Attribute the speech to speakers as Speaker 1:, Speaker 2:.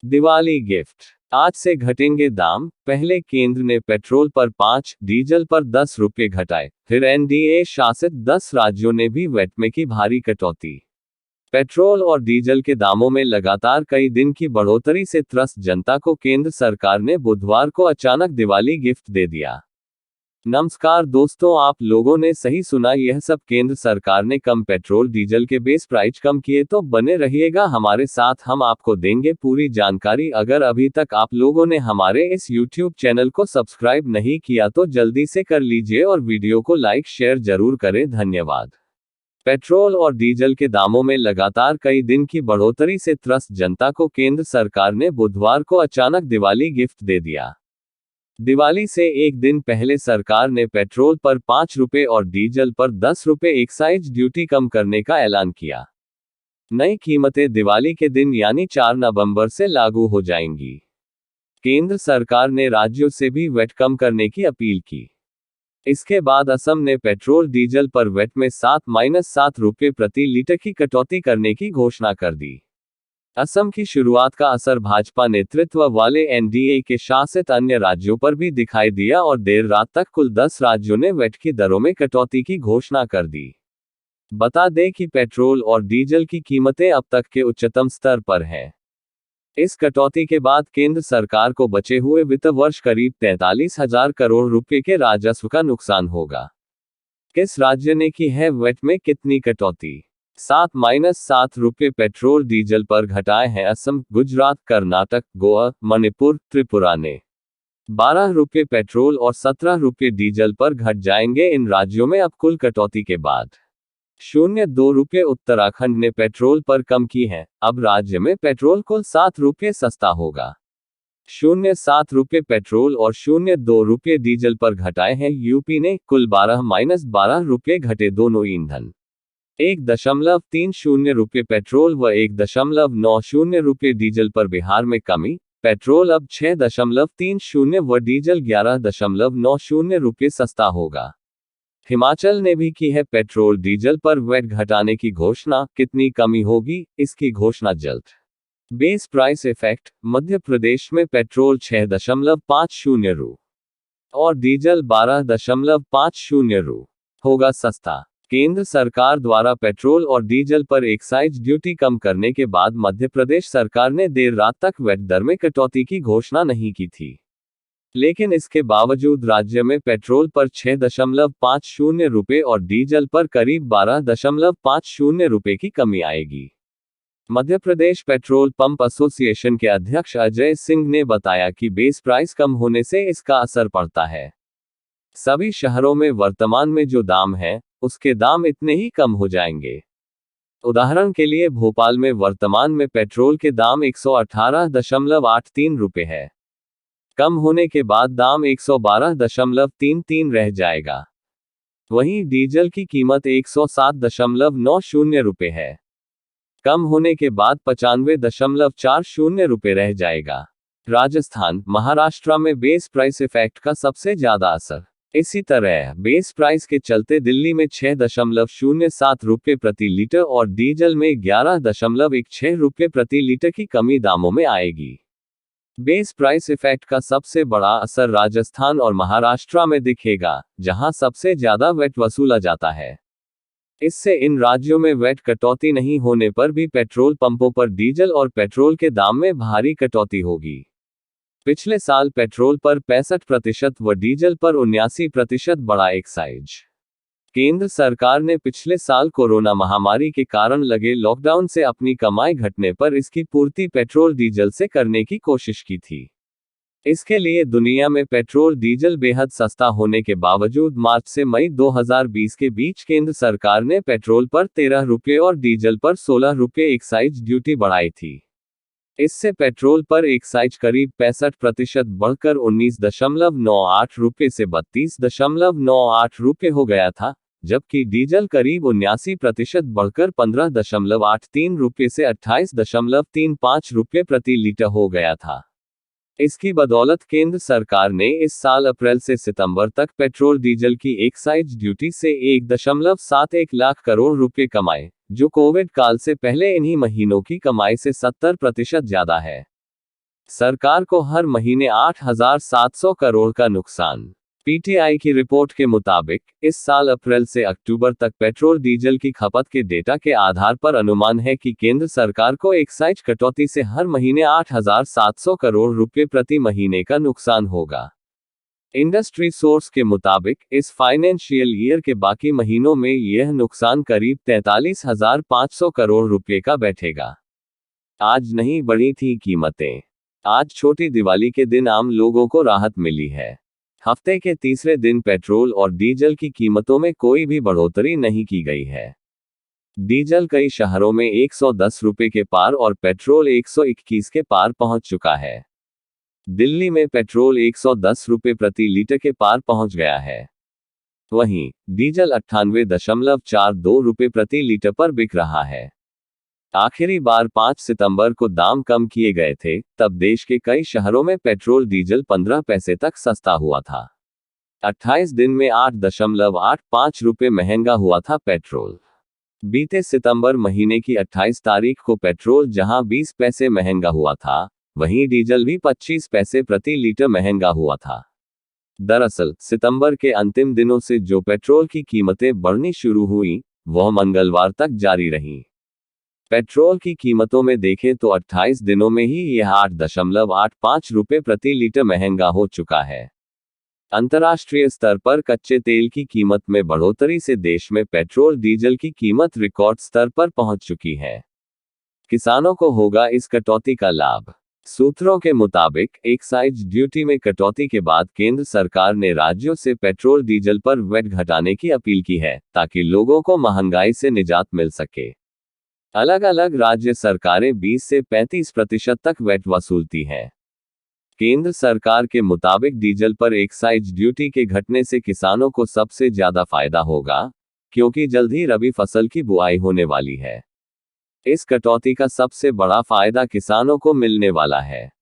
Speaker 1: Diwali gift. आज से घटेंगे दाम। पहले केंद्र ने पेट्रोल पर 5, डीजल पर 10 रुपये घटाए, फिर एनडीए शासित 10 राज्यों ने भी वैट में की भारी कटौती। पेट्रोल और डीजल के दामों में लगातार कई दिन की बढ़ोतरी से त्रस्त जनता को केंद्र सरकार ने बुधवार को अचानक दिवाली गिफ्ट दे दिया। नमस्कार दोस्तों, आप लोगों ने सही सुना, यह सब केंद्र सरकार ने कम पेट्रोल डीजल के बेस प्राइस कम किए। तो बने रहिएगा हमारे साथ, हम आपको देंगे पूरी जानकारी। अगर अभी तक आप लोगों ने हमारे इस YouTube चैनल को सब्सक्राइब नहीं किया तो जल्दी से कर लीजिए और वीडियो को लाइक शेयर जरूर करें। धन्यवाद। पेट्रोल और डीजल के दामों में लगातार कई दिन की बढ़ोतरी से त्रस्त जनता को केंद्र सरकार ने बुधवार को अचानक दिवाली गिफ्ट दे दिया। दिवाली से एक दिन पहले सरकार ने पेट्रोल पर 5 रुपये और डीजल पर 10 रुपये एक्साइज ड्यूटी कम करने का ऐलान किया। नई कीमतें दिवाली के दिन यानी 4 नवंबर से लागू हो जाएंगी। केंद्र सरकार ने राज्यों से भी वैट कम करने की अपील की। इसके बाद असम ने पेट्रोल डीजल पर वैट में 7 रुपये प्रति लीटर की कटौती करने की घोषणा कर दी। असम की शुरुआत का असर भाजपा नेतृत्व वाले एनडीए के शासित अन्य राज्यों पर भी दिखाई दिया और देर रात तक कुल 10 राज्यों ने वैट की दरों में कटौती की घोषणा कर दी। बता दें कि पेट्रोल और डीजल की कीमतें अब तक के उच्चतम स्तर पर हैं। इस कटौती के बाद केंद्र सरकार को बचे हुए वित्त वर्ष करीब 43,000 करोड़ रुपए के राजस्व का नुकसान होगा। किस राज्य ने की है वैट में कितनी कटौती? 7 रुपये पेट्रोल डीजल पर घटाए हैं असम, गुजरात, कर्नाटक, गोवा, मणिपुर, त्रिपुरा ने। 12 रुपये पेट्रोल और 17 रुपये डीजल पर घट जाएंगे इन राज्यों में अब कुल कटौती के बाद। 0.2 रुपये उत्तराखंड ने पेट्रोल पर कम की है, अब राज्य में पेट्रोल कुल 7 रुपये सस्ता होगा। 0.7 रुपये पेट्रोल और 0.2 रुपये डीजल पर घटाए हैं यूपी ने, कुल 12 रुपये घटे दोनों ईंधन। 1.30 रुपये पेट्रोल व 1.90 रुपये डीजल पर बिहार में कमी, पेट्रोल अब 6.30 व डीजल 11.90 रुपये सस्ता होगा। हिमाचल ने भी की है पेट्रोल डीजल पर वैट घटाने की घोषणा, कितनी कमी होगी इसकी घोषणा जल्द। Base price effect, Madhya Pradesh में पेट्रोल 6.50 रु और डीजल 12.50 रु होगा सस्ता। केंद्र सरकार द्वारा पेट्रोल और डीजल पर एक्साइज ड्यूटी कम करने के बाद मध्य प्रदेश सरकार ने देर रात तक वैट दर में कटौती की घोषणा नहीं की थी। लेकिन इसके बावजूद राज्य में पेट्रोल पर 6.50 रुपये और डीजल पर करीब 12.50 रुपये की कमी आएगी। Madhya Pradesh petrol pump association के अध्यक्ष अजय सिंह ने बताया कि बेस प्राइस कम होने से इसका असर पड़ता है। सभी शहरों में वर्तमान में जो दाम है उसके दाम इतने ही कम हो जाएंगे। उदाहरण के लिए भोपाल में वर्तमान में पेट्रोल के दाम 118.83 रुपये है। कम होने के बाद दाम 112.33 रह जाएगा। वहीं डीजल की कीमत 107.90 रुपये है। कम होने के बाद 95.40 रुपये रह जाएगा। राजस्थान, महाराष्ट्र में बेस प्राइस इफेक्ट का सबसे ज्यादा असर। इसी तरह बेस प्राइस के चलते दिल्ली में 6.07 रुपये प्रति लीटर और डीजल में 11.16 रुपये प्रति लीटर की कमी दामों में आएगी। बेस प्राइस इफेक्ट का सबसे बड़ा असर राजस्थान और महाराष्ट्र में दिखेगा, जहां सबसे ज्यादा वैट वसूला जाता है। इससे इन राज्यों में वैट कटौती नहीं होने पर भी पेट्रोल पंपों पर डीजल और पेट्रोल के दाम में भारी कटौती होगी। पिछले साल पेट्रोल पर 65% व डीजल पर 79% बढ़ा एक्साइज। केंद्र सरकार ने पिछले साल कोरोना महामारी के कारण लगे लॉकडाउन से अपनी कमाई घटने पर इसकी पूर्ति पेट्रोल डीजल से करने की कोशिश की थी। इसके लिए दुनिया में पेट्रोल डीजल बेहद सस्ता होने के बावजूद मार्च से मई 2020 के बीच केंद्र सरकार ने पेट्रोल पर 13 रुपये और डीजल पर 16 रुपये एक्साइज ड्यूटी बढ़ाई थी। इससे पेट्रोल पर एक्साइज करीब 65% बढ़कर 19.98 रुपये से 32.98 रुपये हो गया था, जबकि डीजल करीब 79% बढ़कर 15.83 रुपये से 28.35 रुपये प्रति लीटर हो गया था। इसकी बदौलत केंद्र सरकार ने इस साल अप्रैल से सितंबर तक पेट्रोल डीजल की एक्साइज ड्यूटी से 1.71 लाख करोड़ रुपए कमाए, जो कोविड काल से पहले इन्हीं महीनों की कमाई से 70% ज्यादा है। सरकार को हर महीने 8,700 करोड़ का नुकसान। पीटीआई की रिपोर्ट के मुताबिक इस साल अप्रैल से अक्टूबर तक पेट्रोल डीजल की खपत के डेटा के आधार पर अनुमान है कि केंद्र सरकार को एक्साइज कटौती से हर महीने 8,700 करोड़ रुपए प्रति महीने का नुकसान होगा। इंडस्ट्री सोर्स के मुताबिक इस फाइनेंशियल ईयर के बाकी महीनों में यह नुकसान करीब 43,500 करोड़ रुपए का बैठेगा। आज नहीं बढ़ी थी कीमतें। आज छोटी दिवाली के दिन आम लोगों को राहत मिली है। हफ्ते के तीसरे दिन पेट्रोल और डीजल की कीमतों में कोई भी बढ़ोतरी नहीं की गई है। डीजल कई शहरों में 110 रुपए के पार और पेट्रोल 121 के पार पहुंच चुका है। दिल्ली में पेट्रोल 110 रुपए प्रति लीटर के पार पहुंच गया है। वहीं डीजल 98.42 रुपए प्रति लीटर पर बिक रहा है। आखिरी बार 5 सितंबर को दाम कम किए गए थे, तब देश के कई शहरों में पेट्रोल डीजल 15 पैसे तक सस्ता हुआ था। 28 दिन में 8.85 रुपए महंगा हुआ था पेट्रोल। बीते सितंबर महीने की 28 तारीख को पेट्रोल जहां 20 पैसे महंगा हुआ था, वहीं डीजल भी 25 पैसे प्रति लीटर महंगा हुआ था। दरअसल सितंबर के अंतिम दिनों से जो पेट्रोल की कीमतें बढ़नी शुरू हुई, वह मंगलवार तक जारी रहीं। पेट्रोल की कीमतों में देखें तो 28 दिनों में ही यह 8.85 रुपए प्रति लीटर महंगा हो चुका है। अंतर्राष्ट्रीय स्तर पर कच्चे तेल की कीमत में बढ़ोतरी से देश में पेट्रोल डीजल की कीमत रिकॉर्ड स्तर पर पहुंच चुकी है। किसानों को होगा इस कटौती का लाभ। सूत्रों के मुताबिक एक्साइज ड्यूटी में कटौती के बाद केंद्र सरकार ने राज्यों से पेट्रोल डीजल पर वैट घटाने की अपील की है, ताकि लोगों को महंगाई से निजात मिल सके। अलग अलग राज्य सरकारें 20 से 35% तक वैट वसूलती हैं। केंद्र सरकार के मुताबिक डीजल पर एक्साइज ड्यूटी के घटने से किसानों को सबसे ज्यादा फायदा होगा, क्योंकि जल्द ही रबी फसल की बुआई होने वाली है। इस कटौती का सबसे बड़ा फायदा किसानों को मिलने वाला है।